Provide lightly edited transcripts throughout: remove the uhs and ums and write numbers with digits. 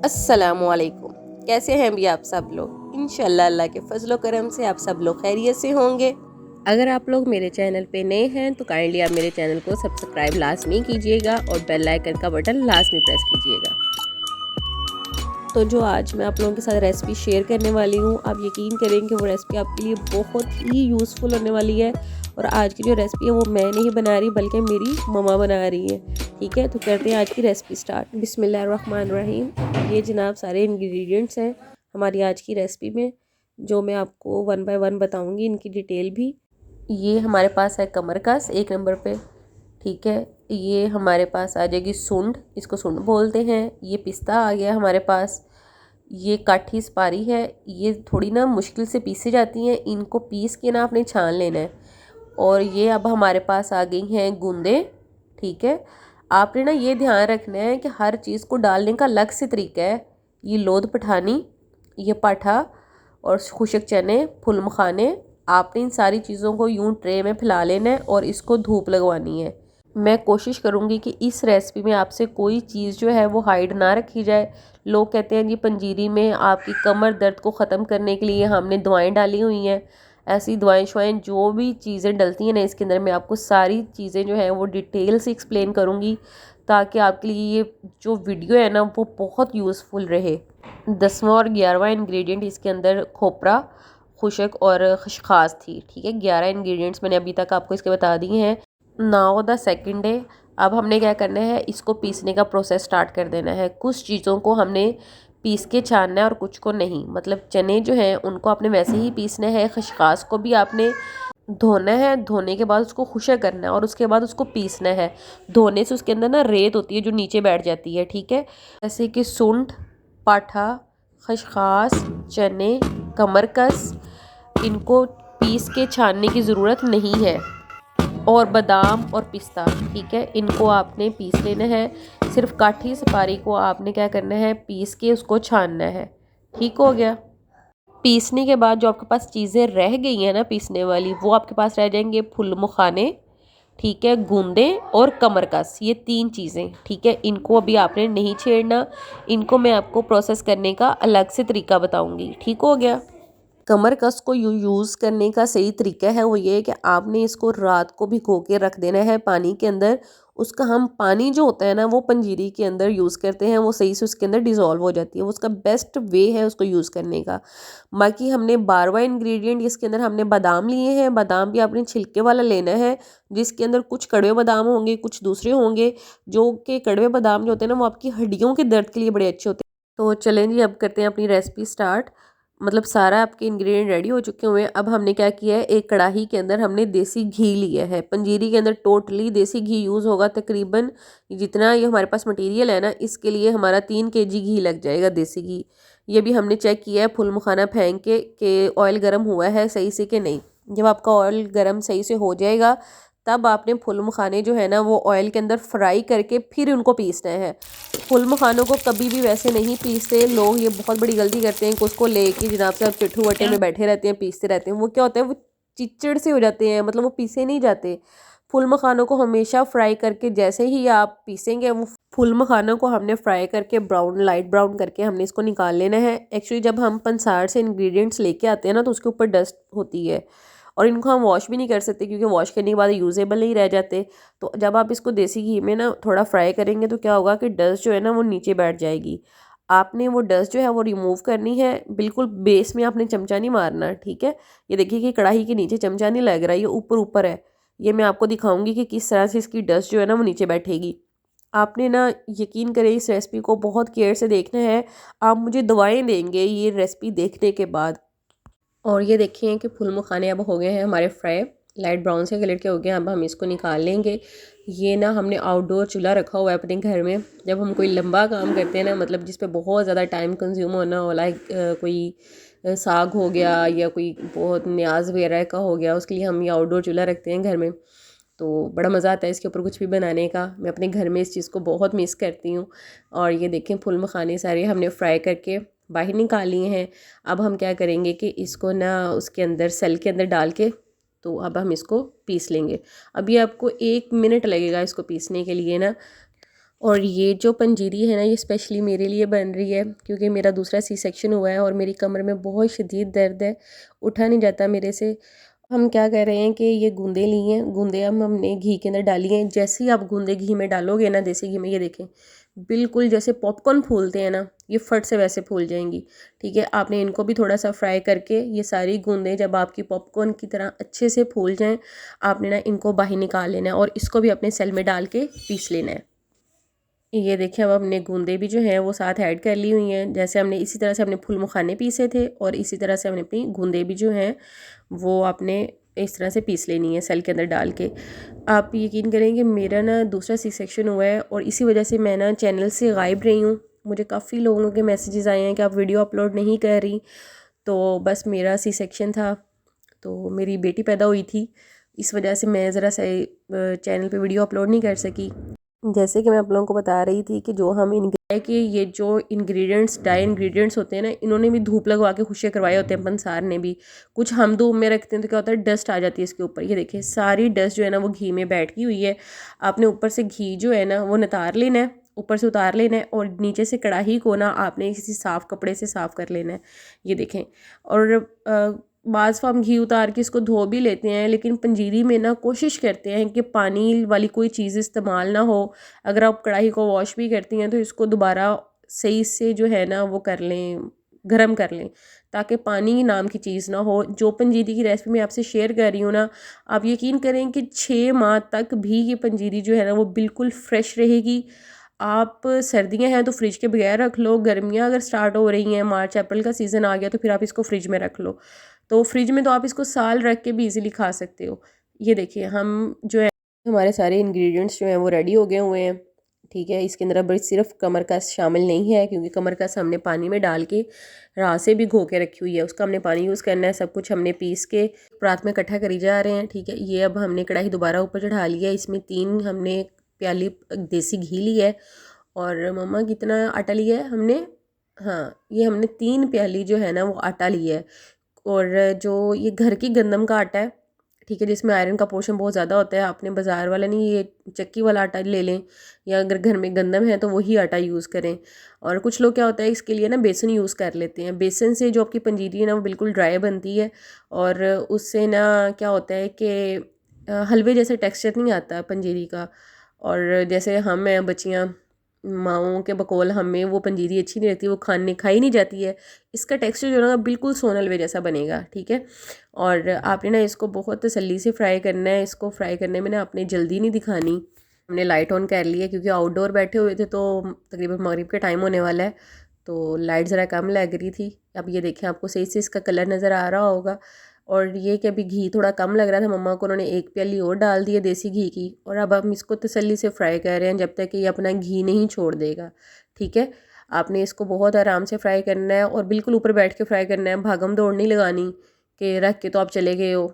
अस्सलामुअलैकुम। कैसे हैं भी आप सब लोग? इंशाल्लाह अल्लाह के फजलो करम से आप सब लोग खैरियत से होंगे। अगर आप लोग मेरे चैनल पे नए हैं तो काइंडली आप मेरे चैनल को सब्सक्राइब लाजमी कीजिएगा और बेल आइकन का बटन लाजमी प्रेस कीजिएगा। तो जो आज मैं आप लोगों के साथ रेसिपी शेयर करने वाली हूँ, आप यकीन करें कि वो रेसिपी आपके लिए बहुत ही यूज़फुल होने वाली है। और आज की जो रेसिपी है वो मैं नहीं बना रही बल्कि मेरी मम्मा बना रही है। ठीक है, तो करते हैं आज की रेसिपी स्टार्ट। बिस्मिल्लाहिर्रहमानिर्रहीम। ये जनाब सारे इंग्रेडिएंट्स हैं हमारी आज की रेसिपी में, जो मैं आपको वन बाय वन बताऊँगी, इनकी डिटेल भी। ये हमारे पास है कमरकस 1 नंबर पे। ठीक है, ये हमारे पास आ जाएगी सुंड, इसको सुंड बोलते हैं। ये पिस्ता आ गया हमारे पास। ये काठी सुपारी है, ये थोड़ी ना मुश्किल से पीसी जाती हैं, इनको पीस के ना आपने छान लेना है। और ये अब हमारे पास आ गई हैं गूंदे। ठीक है, आपने ना ये ध्यान रखना है कि हर चीज़ को डालने का अलग से तरीका है। ये लोद पठानी, ये पाठा और खुशक चने, फुल मखाने, आपने इन सारी चीज़ों को यूं ट्रे में फैला लेना है और इसको धूप लगवानी है। मैं कोशिश करूँगी कि इस रेसिपी में आपसे कोई चीज़ जो है वो हाइड ना रखी जाए। लोग कहते हैं जी पंजीरी में आपकी कमर दर्द को ख़त्म करने के लिए हमने दवाएं डाली हुई हैं। ऐसी दवाएं शवाएं जो भी चीज़ें डलती हैं ना इसके अंदर, मैं आपको सारी चीज़ें जो हैं वो डिटेल से एक्सप्लेन करूँगी, ताकि आपके लिए ये जो वीडियो है ना वो बहुत यूज़फुल रहे। 10वां और 11वां इंग्रेडिएंट इसके अंदर खोपरा, खुशक और खसखास थी। ठीक है, 11 इंग्रेडिएंट्स मैंने अभी तक आपको इसके बता दिए हैं। नाउ द सेकंड डे, अब हमने क्या करना है, इसको पीसने का प्रोसेस स्टार्ट कर देना है। कुछ चीज़ों को हमने पीस के छानना है और कुछ को नहीं। मतलब चने जो हैं उनको आपने वैसे ही पीसना है, खसखास को भी आपने धोना है, धोने के बाद उसको खुशक करना है और उसके बाद उसको पीसना है। धोने से उसके अंदर ना रेत होती है जो नीचे बैठ जाती है। ठीक है, जैसे कि सूंठ, पाठा, खसखास, चने, कमरकस, इनको पीस के छानने की ज़रूरत नहीं है। और बादाम और पिस्ता, ठीक है, इनको आपने पीस लेना है। सिर्फ काठी सुपारी को आपने क्या करना है, पीस के उसको छानना है। ठीक हो गया। पीसने के बाद जो आपके पास चीज़ें रह गई हैं ना पीसने वाली, वो आपके पास रह जाएंगे फुल मुखाने, ठीक है, गूंदे और कमरकस। ये 3 चीज़ें, ठीक है, इनको अभी आपने नहीं छेड़ना। इनको मैं आपको प्रोसेस करने का अलग से तरीका बताऊंगी। ठीक हो गया। कमर कस को यूज़ करने का सही तरीका है वो ये है कि आपने इसको रात को भिगो के रख देना है पानी के अंदर। उसका हम पानी जो होता है ना वो पंजीरी के अंदर यूज़ करते हैं, वो सही से उसके अंदर डिज़ोल्व हो जाती है। वो उसका बेस्ट वे है उसको यूज़ करने का। बाकी हमने 12वां इंग्रेडिएंट, इसके अंदर हमने बादाम लिए हैं। बादाम भी आपने छिलके वाला लेना है, जिसके अंदर कुछ कड़वे बादाम होंगे, कुछ दूसरे होंगे। जो कि कड़वे बादाम जो होते हैं ना वो आपकी हड्डियों के दर्द के लिए बड़े अच्छे होते हैं। तो चलें जी, अब करते हैं अपनी रेसिपी स्टार्ट। मतलब सारा आपके इंग्रेडिएंट रेडी हो चुके हुए हैं। अब हमने क्या किया है, एक कढ़ाई के अंदर हमने देसी घी लिया है। पंजीरी के अंदर टोटली देसी घी यूज़ होगा। तकरीबन जितना ये हमारे पास मटेरियल है ना, इसके लिए हमारा 3 केजी घी लग जाएगा, देसी घी। ये भी हमने चेक किया है फुल मखाना फेंक के ऑयल गर्म हुआ है सही से कि नहीं। जब आपका ऑयल गर्म सही से हो जाएगा तब आपने फुल मखाने जो है ना वो ऑयल के अंदर फ्राई करके फिर उनको पीसना है। फुल मखानों को कभी भी वैसे नहीं पीसते लोग, ये बहुत बड़ी गलती करते हैं कि उसको लेके जनाब से आप पिट्ठू वट्टे में बैठे रहते हैं, पीसते रहते हैं। वो क्या होता है, वो चिच्चड़ से हो जाते हैं, मतलब वो पीसे नहीं जाते। फुल मखानों को हमेशा फ्राई करके, जैसे ही आप पीसेंगे वो फुल मखानों को हमने फ्राई करके ब्राउन, लाइट ब्राउन करके हमने इसको निकाल लेना है। एक्चुअली जब हम पंसार से इंग्रेडिएंट्स लेके आते हैं ना तो उसके ऊपर डस्ट होती है और इनको हम वॉश भी नहीं कर सकते क्योंकि वॉश करने के बाद यूजेबल नहीं रह जाते। तो जब आप इसको देसी घी में ना थोड़ा फ्राई करेंगे तो क्या होगा कि डस्ट जो है ना वो नीचे बैठ जाएगी। आपने वो डस्ट जो है वो रिमूव करनी है। बिल्कुल बेस में आपने चमचा नहीं मारना। ठीक है, ये देखिए कि कढ़ाई के नीचे चमचा नहीं लग रहा है, ये ऊपर ऊपर है। ये मैं आपको दिखाऊंगी कि किस तरह से इसकी डस्ट जो है ना वो नीचे बैठेगी। आपने ना यकीन करें इस रेसिपी को बहुत केयर से देखना है। आप मुझे दवाएं देंगे ये रेसिपी देखने के बाद। और ये देखिए कि फुल मखाने अब हो गए हैं हमारे फ्राई, लाइट ब्राउन से कलर के हो गए हैं। अब हम इसको निकाल लेंगे। ये ना हमने आउटडोर चूल्हा रखा हुआ है अपने घर में। जब हम कोई लंबा काम करते हैं ना, मतलब जिस पे बहुत ज़्यादा टाइम कंज्यूम होना हो, लाइक कोई साग हो गया या कोई बहुत न्याज वगैरह का हो गया, उसके लिए हम ये आउटडोर चूल्हा रखते हैं घर में। तो बड़ा मज़ा आता है इसके ऊपर कुछ भी बनाने का। मैं अपने घर में इस चीज़ को बहुत मिस करती हूँ। और ये देखें फुल मखाने सारे हमने फ्राई करके बाहर निकाल लिए हैं। अब हम क्या करेंगे कि इसको ना उसके अंदर सेल के अंदर डाल के, तो अब हम इसको पीस लेंगे। अभी आपको 1 मिनट लगेगा इसको पीसने के लिए ना। और ये जो पंजीरी है ना, ये स्पेशली मेरे लिए बन रही है क्योंकि मेरा दूसरा सी सेक्शन हुआ है और मेरी कमर में बहुत शदीद दर्द है, उठा नहीं जाता मेरे से। हम क्या कर रहे हैं कि ये गूंदे ली हैं, गूंदे हमने घी के अंदर डाली हैं। जैसे ही आप गूंदे घी में डालोगे ना, देसी घी में, ये देखें बिल्कुल जैसे पॉपकॉर्न फूलते हैं ना, ये फट से वैसे फूल जाएंगी। ठीक है, आपने इनको भी थोड़ा सा फ्राई करके, ये सारी गूंदें जब आपकी पॉपकॉर्न की तरह अच्छे से फूल जाएं, आपने ना इनको बाहर निकाल लेना है और इसको भी अपने सेल में डाल के पीस लेना है। ये देखिए, अब हमने गूंदे भी जो हैं वो साथ ऐड कर ली हुई हैं। जैसे हमने इसी तरह से अपने फूल मखाने पीसे थे और इसी तरह से हमने अपनी गूंदे भी जो हैं वो आपने इस तरह से पीस लेनी है सेल के अंदर डाल के। आप यकीन करेंगे मेरा ना दूसरा सी सेक्शन हुआ है और इसी वजह से मैं ना चैनल से गायब रही हूँ। मुझे काफ़ी लोगों के मैसेजेस आए हैं कि आप वीडियो अपलोड नहीं कर रही। तो बस मेरा सी सेक्शन था, तो मेरी बेटी पैदा हुई थी, इस वजह से मैं ज़रा सा चैनल पे वीडियो अपलोड नहीं कर सकी। जैसे कि मैं आप लोगों को बता रही थी कि जो हम कि ये जो इंग्रेडिएंट्स, ड्राई इंग्रेडिएंट्स होते हैं ना, इन्होंने भी धूप लगवा के खुशे करवाए होते हैं पंसार ने भी। कुछ हम धूप में रखते हैं तो क्या होता है, डस्ट आ जाती है इसके ऊपर। ये देखिए सारी डस्ट जो है ना वो घी में बैठ गई हुई है। आपने ऊपर से घी जो है ना वो नितार लेना है, ऊपर से उतार लेना है और नीचे से कढ़ाई को ना आपने किसी साफ़ कपड़े से साफ़ कर लेना है। ये देखें, और बाज़ हम घी उतार के इसको धो भी लेते हैं, लेकिन पंजीरी में ना कोशिश करते हैं कि पानी वाली कोई चीज़ इस्तेमाल ना हो। अगर आप कढ़ाई को वॉश भी करती हैं तो इसको दोबारा सही से जो है ना वो कर लें, गरम कर लें, ताकि पानी नाम की चीज़ ना हो। जो पंजीरी की रेसिपी मैं आपसे शेयर कर रही हूँ ना, आप यकीन करें कि 6 माह तक भी ये पंजीरी जो है ना वो बिल्कुल फ्रेश रहेगी। आप सर्दियाँ हैं तो फ्रिज के बगैर रख लो, गर्मियाँ अगर स्टार्ट हो रही हैं, मार्च अप्रैल का सीज़न आ गया तो फिर आप इसको फ्रिज में रख लो। तो फ्रिज में तो आप इसको साल रख के भी इजीली खा सकते हो। ये देखिए हम जो है, हमारे सारे इंग्रेडिएंट्स जो हैं वो रेडी हो गए हुए हैं। ठीक है, इसके अंदर अब सिर्फ कमरकस शामिल नहीं है क्योंकि कमरकस हमने पानी में डाल के रात से भी घो के रखी हुई है, उसका हमने पानी यूज़ करना है। सब कुछ हमने पीस के रात में इकट्ठा करी जा रहे हैं। ठीक है, ये अब हमने कढ़ाई दोबारा ऊपर चढ़ा लिया है। इसमें 3 हमने प्याली देसी घी लिया है। और मम्मा कितना आटा लिया है हमने, हाँ ये हमने 3 प्याली जो है ना वो आटा लिया है। और जो ये घर की गंदम का आटा है, ठीक है, जिसमें आयरन का पोर्शन बहुत ज़्यादा होता है, आपने बाज़ार वाला नहीं, ये चक्की वाला आटा ले लें, या अगर घर में गंदम है तो वही आटा यूज़ करें। और कुछ लोग क्या होता है इसके लिए ना बेसन यूज़ कर लेते हैं। बेसन से जो आपकी पंजीरी है ना वो बिल्कुल ड्राई बनती है और उससे ना क्या होता है कि हलवे जैसे टेक्सचर नहीं आता पंजीरी का। और जैसे हम हैं बच्चियाँ, माओं के बकौल हमें वो पंजीरी अच्छी नहीं लगती, वो खाई नहीं जाती है। इसका टेक्सचर जो है ना बिल्कुल सोन हलवे जैसा बनेगा। ठीक है, और आपने ना इसको बहुत तसल्ली से फ्राई करना है। इसको फ्राई करने में ना आपने जल्दी नहीं दिखानी। हमने लाइट ऑन कर लिया क्योंकि आउटडोर बैठे हुए थे, तो तकरीबन मगरिब का टाइम होने वाला है, तो लाइट ज़रा कम लग रही थी। अब ये देखें, आपको सही से इसका कलर नज़र आ रहा होगा। और ये कि अभी घी थोड़ा कम लग रहा था, मम्मा को उन्होंने 1 प्याली और डाल दी है देसी घी की। और अब हम इसको तसल्ली से फ्राई कर रहे हैं जब तक कि ये अपना घी नहीं छोड़ देगा। ठीक है, आपने इसको बहुत आराम से फ्राई करना है और बिल्कुल ऊपर बैठ के फ्राई करना है। भागम दौड़ नहीं लगानी कि रख के तो आप चले गए हो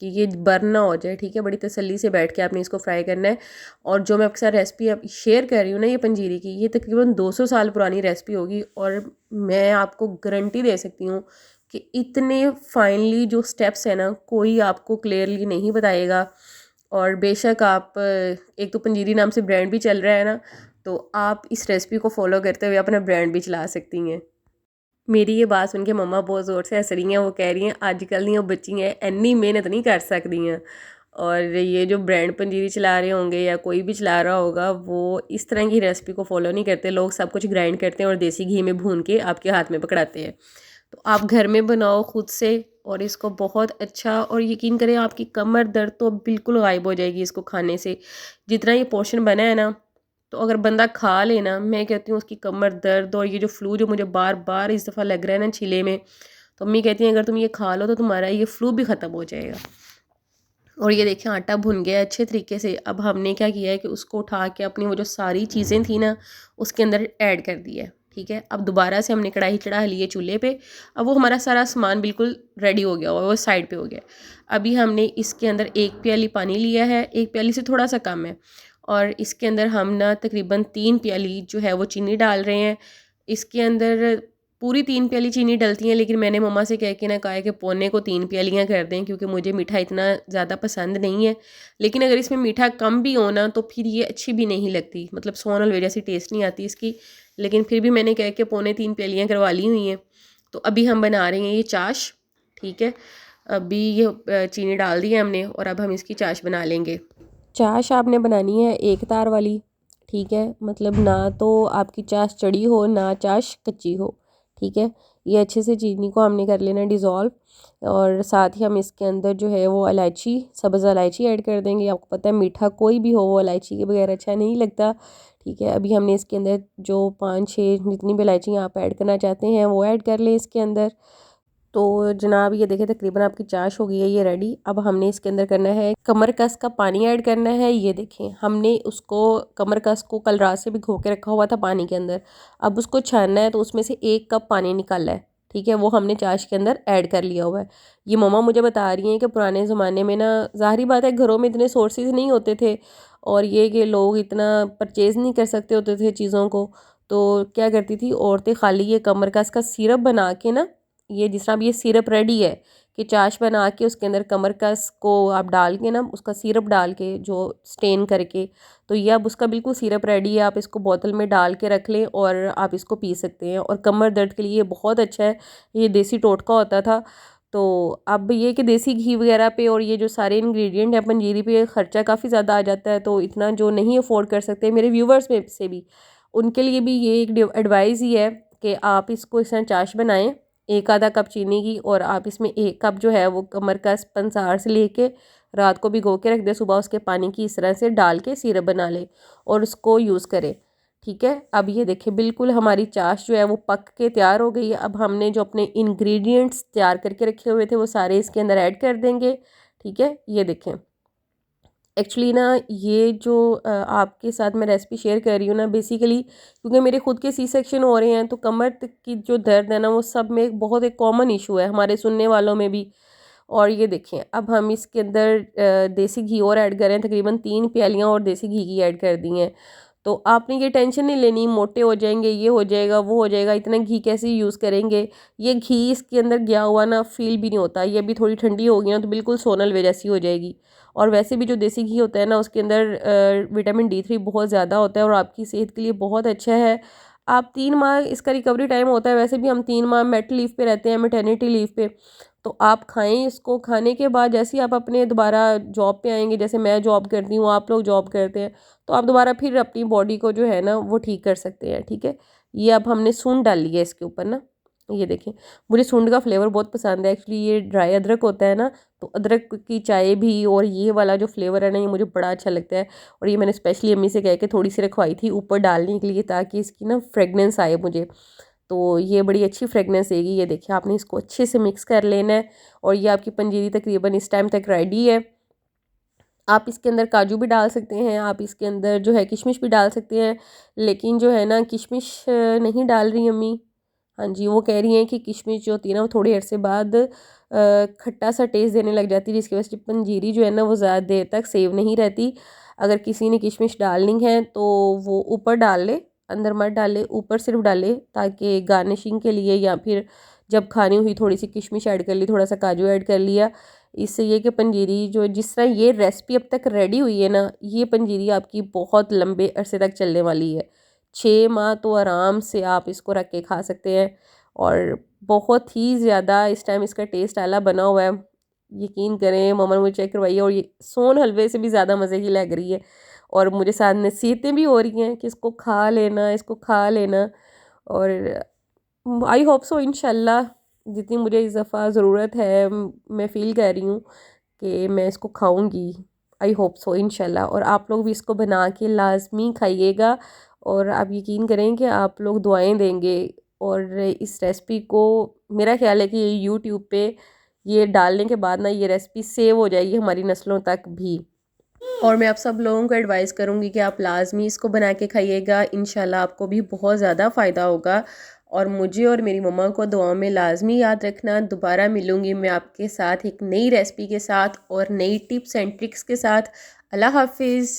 कि ये बर्न ना हो जाए। ठीक है, बड़ी तसल्ली से बैठ के आपने इसको फ्राई करना है। और जो मैं आपके साथ रेसिपी अब शेयर कर रही हूँ ना ये पंजीरी की, ये तकरीबन 200 साल पुरानी रेसिपी होगी और मैं आपको गारंटी दे सकती हूँ कि इतने फाइनली जो स्टेप्स हैं ना कोई आपको क्लियरली नहीं बताएगा। और बेशक आप एक तो पंजीरी नाम से ब्रांड भी चल रहा है ना, तो आप इस रेसिपी को फॉलो करते हुए अपना ब्रांड भी चला सकती हैं। मेरी ये बात सुन के मम्मा बहुत ज़ोर से हंस रही हैं। वो कह रही हैं अजकल दी बच्ची हैं इन्नी मेहनत नहीं कर सकती हैं। और ये जो ब्रांड पंजीरी चला रहे होंगे या कोई भी चला रहा होगा, वो इस तरह की रेसिपी को फॉलो नहीं करते। लोग सब कुछ ग्राइंड करते हैं और देसी घी में भून के आपके हाथ में पकड़ाते हैं। तो आप घर में बनाओ खुद से और इसको बहुत अच्छा, और यकीन करें आपकी कमर दर्द तो बिल्कुल गायब हो जाएगी इसको खाने से। जितना ये पोर्शन बना है ना, तो अगर बंदा खा लेना, मैं कहती हूँ उसकी कमर दर्द और ये जो फ्लू जो मुझे बार बार इस दफ़ा लग रहा है ना छिले में, तो अम्मी कहती हैं अगर तुम ये खा लो तो तुम्हारा ये फ्लू भी ख़त्म हो जाएगा। और ये देखिए आटा भुन गया अच्छे तरीके से। अब हमने क्या किया है कि उसको उठा के अपनी वो जो सारी चीज़ें थी ना उसके अंदर ऐड कर दिया है। ठीक है, अब दोबारा से हमने कढ़ाई चढ़ा ली है चूल्हे पे। अब वो हमारा सारा सामान बिल्कुल रेडी हो गया और वो साइड पे हो गया। अभी हमने इसके अंदर 1 प्याली पानी लिया है, 1 प्याली से थोड़ा सा कम है, और इसके अंदर हम ना तकरीबन 3 प्याली जो है वो चीनी डाल रहे हैं। इसके अंदर पूरी 3 प्याली चीनी डलती हैं, लेकिन मैंने मम्मा से कह के ना कहा है कि पौने को 3 प्यालियाँ कर दें, क्योंकि मुझे मीठा इतना ज़्यादा पसंद नहीं है। लेकिन अगर इसमें मीठा कम भी हो ना तो फिर ये अच्छी भी नहीं लगती, मतलब सोन हलवे जैसी टेस्ट नहीं आती इसकी। लेकिन फिर भी मैंने कह के पौने 3 प्यालियाँ करवा ली हुई हैं। तो अभी हम बना रहे हैं ये चाश, ठीक है। अभी ये चीनी डाल दी है हमने और अब हम इसकी चाश बना लेंगे। चाश आपने बनानी है एक तार वाली, ठीक है, मतलब ना तो आपकी चाश चढ़ी हो ना चाश कच्ची हो, ठीक है। ये अच्छे से चीनी को हमने कर लेना डिज़ोल्व, और साथ ही हम इसके अंदर जो है वो इलायची, सब्ज़ इलायची ऐड कर देंगे। आपको पता है मीठा कोई भी हो वो इलायची के बगैर अच्छा नहीं लगता, ठीक है। अभी हमने इसके अंदर जो 5-6 जितनी भी इलायचियाँ आप ऐड करना चाहते हैं वो ऐड कर लें इसके अंदर। तो जनाब ये देखें तकरीबन आपकी चाश हो गई है ये रेडी। अब हमने इसके अंदर करना है कमर कस का पानी ऐड करना है। ये देखें हमने उसको कमर कस को कल रात से भिगो के रखा हुआ था पानी के अंदर। अब उसको छानना है, तो उसमें से 1 कप पानी निकाला है, ठीक है, वो हमने चाश के अंदर ऐड कर लिया हुआ है। ये मम्मा मुझे बता रही हैं कि पुराने ज़माने में ना ज़ाहिरी बात है घरों में इतने सोर्सेज नहीं होते थे, और ये कि लोग इतना परचेज़ नहीं कर सकते होते थे चीज़ों को। तो क्या करती थी औरतें, खाली ये कमर कस का सिरप बना के ना, ये जिस तरह अब ये सिरप रेडी है कि चाश बना के उसके अंदर कमर कस को आप डाल के ना उसका सिरप डाल के जो स्टेन करके, तो ये अब उसका बिल्कुल सिरप रेडी है। आप इसको बोतल में डाल के रख लें और आप इसको पी सकते हैं, और कमर दर्द के लिए ये बहुत अच्छा है। ये देसी टोटका होता था। तो अब ये कि देसी घी वगैरह पे और ये जो सारे इंग्रेडिएंट हैं पंजीरी पे ख़र्चा काफ़ी ज़्यादा आ जाता है, तो इतना जो नहीं अफोर्ड कर सकते मेरे व्यूवर्स में से भी, उनके लिए भी ये एक एडवाइस ही है कि आप इसको इस तरह चाश बनाएं, 1 आधा कप चीनी की, और आप इसमें 1 कप जो है वो कमर का पंसार से लेके रात को भिगो के रख दे, सुबह उसके पानी की इस तरह से डाल के सिरप बना ले और उसको यूज़ करें, ठीक है। अब ये देखिए बिल्कुल हमारी चाश जो है वो पक के तैयार हो गई है। अब हमने जो अपने इंग्रेडिएंट्स तैयार करके रखे हुए थे वो सारे इसके अंदर ऐड कर देंगे, ठीक है। ये देखें एक्चुअली ना ये जो आपके साथ मैं रेसिपी शेयर कर रही हूँ ना, बेसिकली क्योंकि मेरे खुद के सी सेक्शन हो रहे हैं, तो कमर तक की जो दर्द है ना वो सब में बहुत एक कॉमन इशू है हमारे सुनने वालों में भी। और ये देखें अब हम इसके अंदर देसी घी और ऐड करें, तकरीबन 3 प्यालियाँ और देसी घी की ऐड कर दी हैं। तो आपने ये टेंशन नहीं लेनी मोटे हो जाएंगे, ये हो जाएगा वो हो जाएगा, इतना घी कैसे यूज़ करेंगे। ये घी इसके अंदर गया हुआ ना फील भी नहीं होता। ये अभी थोड़ी ठंडी होगी ना तो बिल्कुल सोनल वे जैसी हो जाएगी। और वैसे भी जो देसी घी होता है ना उसके अंदर विटामिन D3 बहुत ज़्यादा होता है और आपकी सेहत के लिए बहुत अच्छा है। आप 3 माह इसका रिकवरी टाइम होता है, वैसे भी हम 3 माह मेट लीव पे रहते हैं, मैटरनिटी लीव पे। तो आप खाएं इसको, खाने के बाद जैसे ही आप अपने दोबारा जॉब पे आएंगे, जैसे मैं जॉब करती हूँ आप लोग जॉब करते हैं, तो आप दोबारा फिर अपनी बॉडी को जो है ना वो ठीक कर सकते हैं, ठीक है। ये अब हमने सूंड डाल ली है इसके ऊपर ना, ये देखें मुझे सूंड का फ्लेवर बहुत पसंद है एक्चुअली। ये ड्राई अदरक होता है ना, तो अदरक की चाय भी और ये वाला जो फ्लेवर है ना ये मुझे बड़ा अच्छा लगता है। और ये मैंने स्पेशली अम्मी से कह के थोड़ी सी रखवाई थी ऊपर डालने के लिए, ताकि इसकी ना फ्रेगनेंस आए मुझे। तो ये बड़ी अच्छी फ्रेगनेंस देगी। ये देखिए आपने इसको अच्छे से मिक्स कर लेना है, और ये आपकी पंजीरी तकरीबन इस टाइम तक रेडी है। आप इसके अंदर काजू भी डाल सकते हैं, आप इसके अंदर जो है किशमिश भी डाल सकते हैं, लेकिन जो है ना किशमिश नहीं डाल रही अम्मी। हाँ जी, वो कह रही हैं कि किशमिश जो होती है ना वो थोड़ी अरसे बाद खट्टा सा टेस्ट देने लग जाती है, जिसकी वजह से पंजीरी जो है ना वो ज़्यादा देर तक सेव नहीं रहती। अगर किसी ने किशमिश डालनी है तो वो ऊपर डाल ले, अंदर मत डाले, ऊपर सिर्फ डाले, ताकि गार्निशिंग के लिए, या फिर जब खानी हुई थोड़ी सी किशमिश ऐड कर ली, थोड़ा सा काजू ऐड कर लिया। इससे ये कि पंजीरी जो जिस तरह ये रेसिपी अब तक रेडी हुई है ना, ये पंजीरी आपकी बहुत लंबे अरसे तक चलने वाली है। 6 माह तो आराम से आप इसको रख के खा सकते हैं, और बहुत ही ज़्यादा इस टाइम इसका टेस्ट आला बना हुआ है। यकीन करें मम्मा ने मुझे चेक करवाई है, और ये सोन हलवे से भी ज़्यादा मज़े की लग रही है। और मुझे साथ नसीहतें भी हो रही हैं कि इसको खा लेना, इसको खा लेना। और आई होप सो इंशाल्लाह, जितनी मुझे इस दफ़ा ज़रूरत है मैं फ़ील कर रही हूँ कि मैं इसको खाऊंगी। आई होप सो इंशाल्लाह। और आप लोग भी इसको बना के लाजमी खाइएगा, और आप यकीन करें कि आप लोग दुआएं देंगे। और इस रेसिपी को मेरा ख्याल है कि ये यूट्यूब पे ये डालने के बाद ना ये रेसिपी सेव हो जाएगी हमारी नस्लों तक भी। और मैं आप सब लोगों को एडवाइस करूँगी कि आप लाजमी इसको बना के खाइएगा, इंशाल्लाह आपको भी बहुत ज़्यादा फ़ायदा होगा। और मुझे और मेरी मम्मा को दुआ में लाजमी याद रखना। दोबारा मिलूँगी मैं आपके साथ एक नई रेसिपी के साथ और नई टिप्स एंड ट्रिक्स के साथ। अल्लाह हाफिज़।